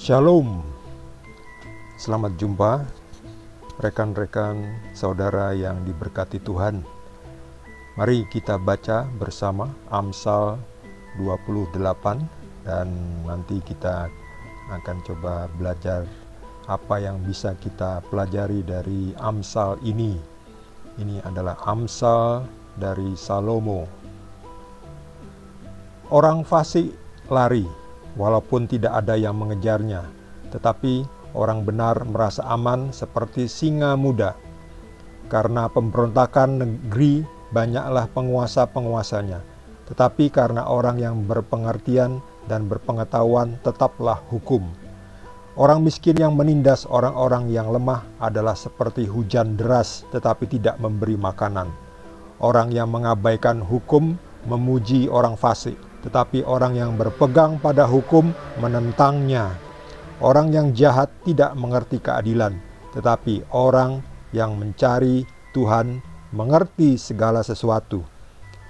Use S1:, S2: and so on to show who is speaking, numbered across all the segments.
S1: Shalom, selamat jumpa rekan-rekan saudara yang diberkati Tuhan. Mari kita baca bersama Amsal 28 dan nanti kita akan coba belajar apa yang bisa kita pelajari dari Amsal ini. Ini adalah Amsal dari Salomo. Orang fasik lari walaupun tidak ada yang mengejarnya, tetapi orang benar merasa aman seperti singa muda. Karena pemberontakan negeri banyaklah penguasa-penguasanya, tetapi karena orang yang berpengertian dan berpengetahuan tetaplah hukum. Orang miskin yang menindas orang-orang yang lemah adalah seperti hujan deras tetapi tidak memberi makanan. Orang yang mengabaikan hukum memuji orang fasik, tetapi orang yang berpegang pada hukum menentangnya. Orang yang jahat tidak mengerti keadilan, tetapi orang yang mencari Tuhan mengerti segala sesuatu.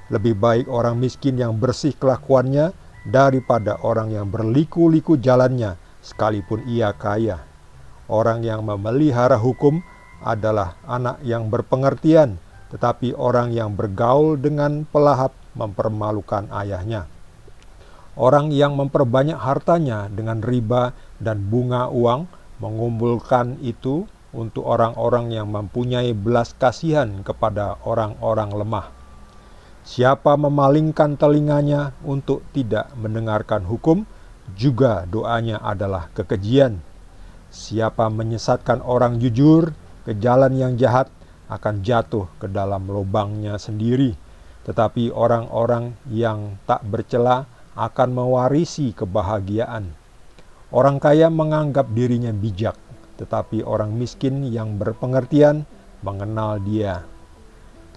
S1: Lebih baik orang miskin yang bersih kelakuannya daripada orang yang berliku-liku jalannya, sekalipun ia kaya. Orang yang memelihara hukum adalah anak yang berpengertian, tetapi orang yang bergaul dengan pelahap mempermalukan ayahnya. Orang yang memperbanyak hartanya dengan riba dan bunga uang mengumpulkan itu untuk orang-orang yang mempunyai belas kasihan kepada orang-orang lemah. Siapa memalingkan telinganya untuk tidak mendengarkan hukum, juga doanya adalah kekejian. Siapa menyesatkan orang jujur ke jalan yang jahat akan jatuh ke dalam lubangnya sendiri. Tetapi orang-orang yang tak bercela akan mewarisi kebahagiaan. Orang kaya menganggap dirinya bijak, tetapi orang miskin yang berpengertian mengenal dia.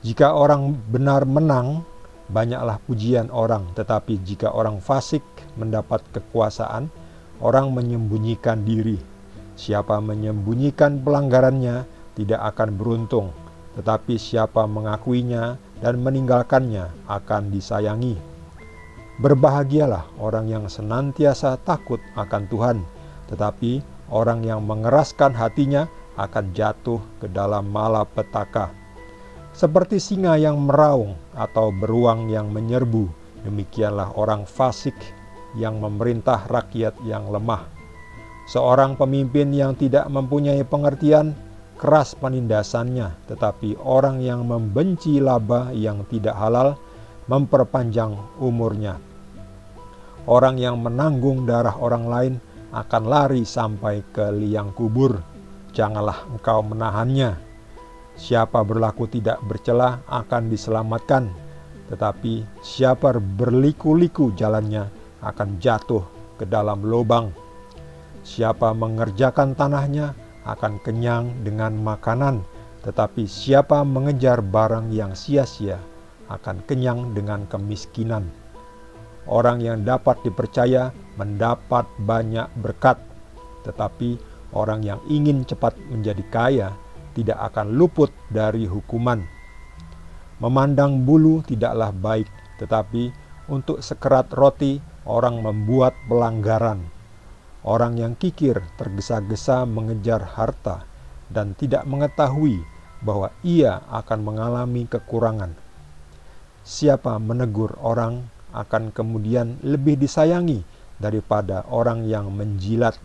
S1: Jika orang benar menang, banyaklah pujian orang, tetapi jika orang fasik mendapat kekuasaan, orang menyembunyikan diri. Siapa menyembunyikan pelanggarannya tidak akan beruntung, tetapi siapa mengakuinya dan meninggalkannya akan disayangi. Berbahagialah orang yang senantiasa takut akan Tuhan, tetapi orang yang mengeraskan hatinya akan jatuh ke dalam malapetaka. Seperti singa yang meraung atau beruang yang menyerbu, demikianlah orang fasik yang memerintah rakyat yang lemah. Seorang pemimpin yang tidak mempunyai pengertian, keras penindasannya, tetapi orang yang membenci laba yang tidak halal memperpanjang umurnya. Orang yang menanggung darah orang lain akan lari sampai ke liang kubur. Janganlah engkau menahannya. Siapa berlaku tidak bercela akan diselamatkan, tetapi siapa berliku-liku jalannya akan jatuh ke dalam lubang. Siapa mengerjakan tanahnya akan kenyang dengan makanan, tetapi siapa mengejar barang yang sia-sia akan kenyang dengan kemiskinan. Orang yang dapat dipercaya mendapat banyak berkat, tetapi orang yang ingin cepat menjadi kaya tidak akan luput dari hukuman. Memandang bulu tidaklah baik, tetapi untuk sekerat roti orang membuat pelanggaran. Orang yang kikir tergesa-gesa mengejar harta dan tidak mengetahui bahwa ia akan mengalami kekurangan. Siapa menegur orang akan kemudian lebih disayangi daripada orang yang menjilat.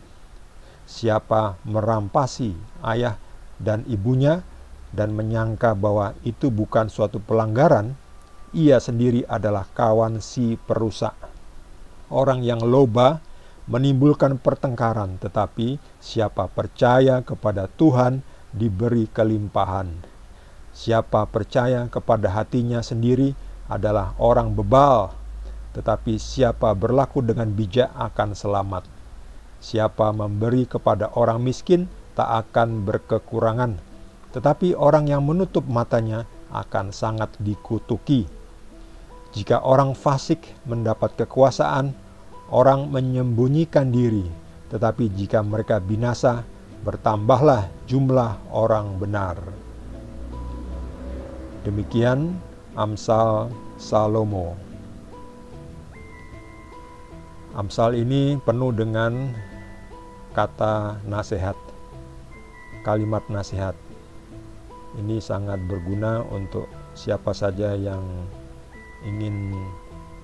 S1: Siapa merampasi ayah dan ibunya dan menyangka bahwa itu bukan suatu pelanggaran, ia sendiri adalah kawan si perusak. Orang yang loba menimbulkan pertengkaran, tetapi siapa percaya kepada Tuhan diberi kelimpahan. Siapa percaya kepada hatinya sendiri adalah orang bebal, tetapi siapa berlaku dengan bijak akan selamat. Siapa memberi kepada orang miskin tak akan berkekurangan, tetapi orang yang menutup matanya akan sangat dikutuki. Jika orang fasik mendapat kekuasaan, orang menyembunyikan diri, tetapi jika mereka binasa, bertambahlah jumlah orang benar. Demikian Amsal Salomo. Amsal ini penuh dengan kata nasihat, kalimat nasihat. Ini sangat berguna untuk siapa saja yang ingin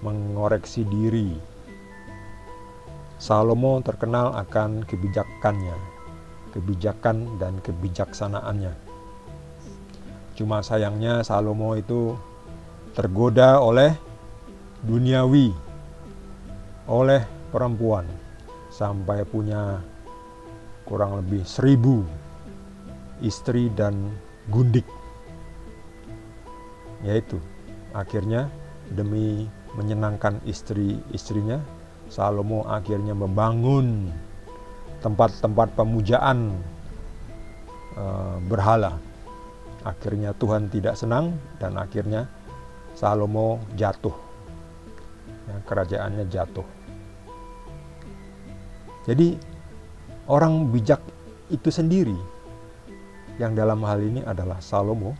S1: mengoreksi diri. Salomo terkenal akan kebijakannya, kebijakan dan kebijaksanaannya. Cuma sayangnya Salomo itu tergoda oleh duniawi, oleh perempuan, sampai punya kurang lebih 1000 istri dan gundik. Yaitu akhirnya demi menyenangkan istri-istrinya, Salomo akhirnya membangun tempat-tempat pemujaan berhala. Akhirnya Tuhan tidak senang dan akhirnya Salomo jatuh. Ya, kerajaannya jatuh. Jadi orang bijak itu sendiri, yang dalam hal ini adalah Salomo,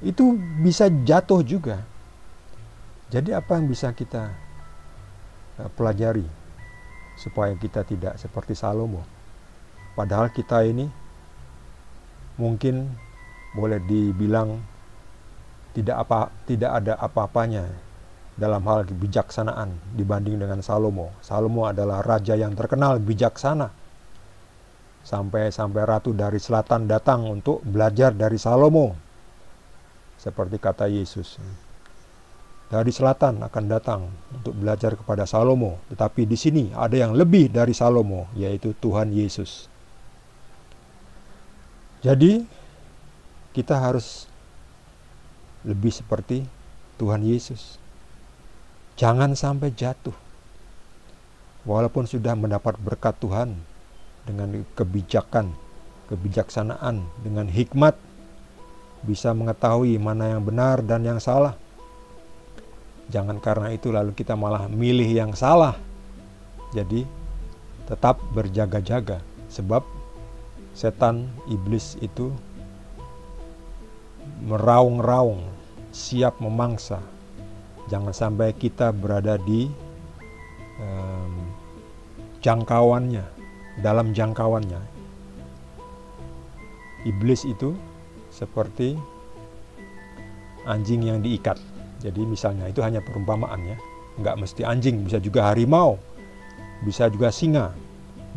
S1: itu bisa jatuh juga. Jadi apa yang bisa kita pelajari supaya kita tidak seperti Salomo? Padahal kita ini mungkin boleh dibilang tidak ada apa-apanya dalam hal kebijaksanaan dibanding dengan Salomo. Salomo adalah raja yang terkenal bijaksana. Sampai ratu dari selatan datang untuk belajar dari Salomo. Seperti kata Yesus, dari selatan akan datang untuk belajar kepada Salomo. Tetapi di sini ada yang lebih dari Salomo, yaitu Tuhan Yesus. Jadi kita harus lebih seperti Tuhan Yesus. Jangan sampai jatuh. Walaupun sudah mendapat berkat Tuhan dengan kebijakan, kebijaksanaan, dengan hikmat, bisa mengetahui mana yang benar dan yang salah. Jangan karena itu lalu kita malah milih yang salah. Jadi tetap berjaga-jaga, sebab setan, iblis itu meraung-raung, siap memangsa. Jangan sampai kita berada di jangkauannya, dalam jangkauannya. Iblis itu seperti anjing yang diikat. Jadi misalnya itu hanya perumpamaan ya, nggak mesti anjing, bisa juga harimau, bisa juga singa,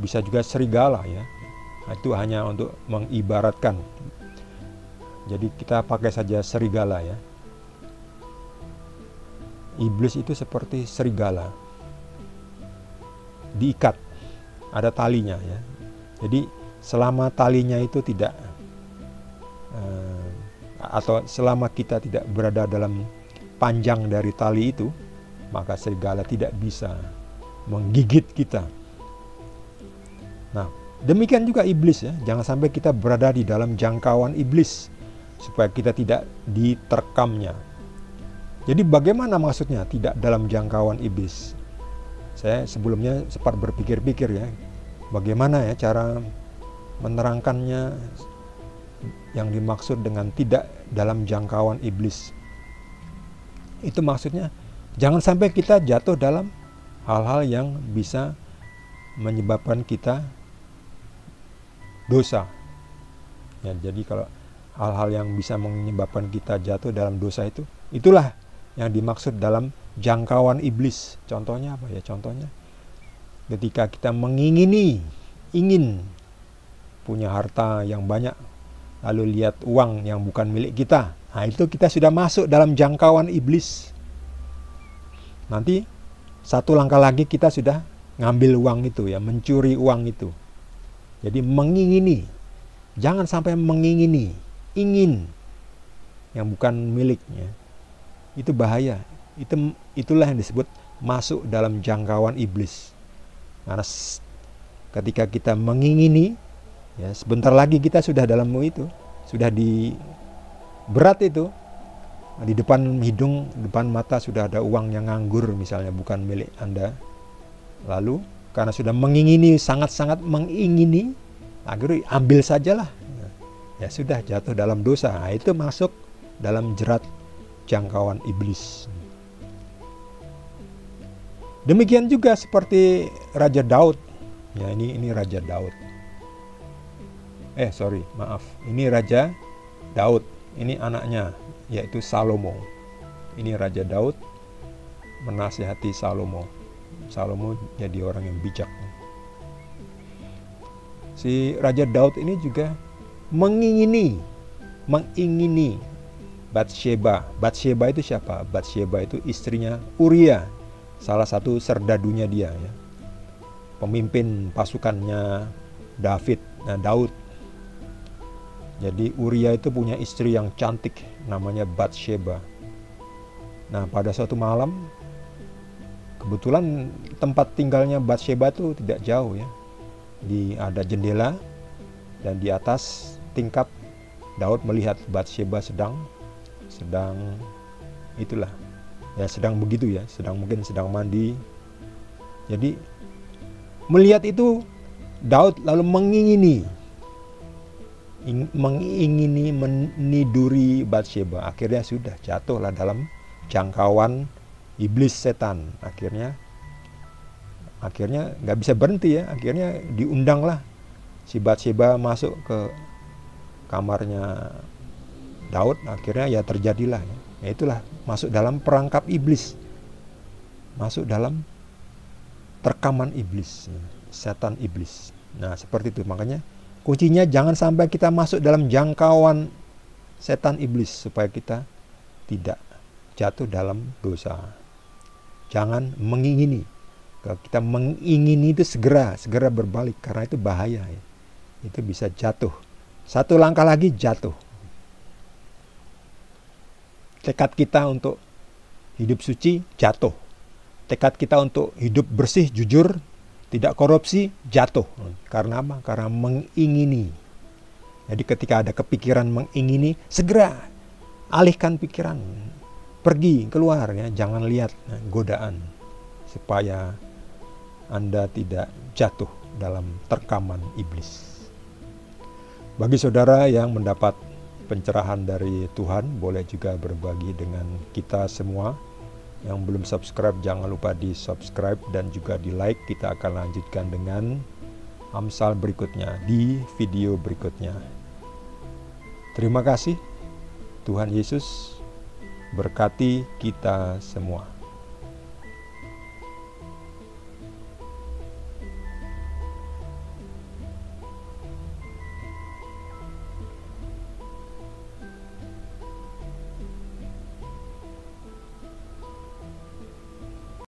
S1: bisa juga serigala ya. Nah, itu hanya untuk mengibaratkan. Jadi kita pakai saja serigala ya. Iblis itu seperti serigala, diikat, ada talinya ya. Jadi selama talinya itu tidak atau selama kita tidak berada dalam panjang dari tali itu, maka serigala tidak bisa menggigit kita. Nah, demikian juga iblis ya. Jangan sampai kita berada di dalam jangkauan iblis, supaya kita tidak diterkamnya. Jadi bagaimana maksudnya tidak dalam jangkauan iblis? Saya sebelumnya sempat berpikir-pikir ya, bagaimana ya cara menerangkannya yang dimaksud dengan tidak dalam jangkauan iblis. Itu maksudnya jangan sampai kita jatuh dalam hal-hal yang bisa menyebabkan kita dosa. Ya, jadi kalau hal-hal yang bisa menyebabkan kita jatuh dalam dosa itu, itulah yang dimaksud dalam jangkauan iblis. Contohnya apa ya? Contohnya ketika kita ingin punya harta yang banyak, lalu lihat uang yang bukan milik kita. Nah, itu kita sudah masuk dalam jangkauan iblis. Nanti satu langkah lagi kita sudah ngambil uang itu ya, mencuri uang itu. Jadi mengingini. Jangan sampai mengingini, ingin yang bukan miliknya. Itu bahaya. Itulah yang disebut masuk dalam jangkauan iblis. Karena ketika kita mengingini, ya sebentar lagi kita sudah dalam itu, sudah di berat itu, di depan hidung, depan mata sudah ada uang yang nganggur misalnya, bukan milik Anda. Lalu karena sudah mengingini, sangat-sangat mengingini, akhirnya ambil sajalah. Ya sudah jatuh dalam dosa. Nah, itu masuk dalam jerat jangkauan iblis. Demikian juga seperti Raja Daud. Ya, ini Raja Daud. Ini Raja Daud. Ini anaknya, yaitu Salomo. Ini Raja Daud menasihati Salomo. Salomo jadi orang yang bijak. Si Raja Daud ini juga mengingini Batsheba. Batsheba itu siapa? Batsheba itu istrinya Uria, salah satu serdadunya dia, ya. Pemimpin pasukannya Daud. Jadi Uria itu punya istri yang cantik, namanya Batsheba. Nah, pada suatu malam, kebetulan tempat tinggalnya Batsheba itu tidak jauh, ya. Ada jendela, dan di atas tingkap Daud melihat Batsheba sedang begitu, ya, sedang mandi. Jadi melihat itu, Daud lalu mengingini meniduri Batsheba. Akhirnya sudah jatuhlah dalam jangkauan iblis setan. Akhirnya nggak bisa berhenti, ya. Akhirnya diundanglah si Batsheba masuk ke kamarnya Daud. Akhirnya ya terjadilah, ya. Itulah masuk dalam perangkap iblis, masuk dalam terkaman iblis, setan iblis. Nah, seperti itu. Makanya kuncinya jangan sampai kita masuk dalam jangkauan setan iblis, supaya kita tidak jatuh dalam dosa. Jangan mengingini. Kalau kita mengingini itu segera berbalik, karena itu bahaya, ya. Itu bisa jatuh. Satu langkah lagi jatuh. Tekad kita untuk hidup suci jatuh. Tekad kita untuk hidup bersih, jujur, tidak korupsi jatuh. Karena apa? Karena mengingini. Jadi ketika ada kepikiran mengingini, segera alihkan pikiran, pergi keluar, ya. Jangan lihat godaan, supaya Anda tidak jatuh dalam terkaman iblis. Bagi saudara yang mendapat pencerahan dari Tuhan, boleh juga berbagi dengan kita semua. Yang belum subscribe, jangan lupa di subscribe dan juga di like. Kita akan lanjutkan dengan Amsal berikutnya di video berikutnya. Terima kasih. Tuhan Yesus berkati kita semua.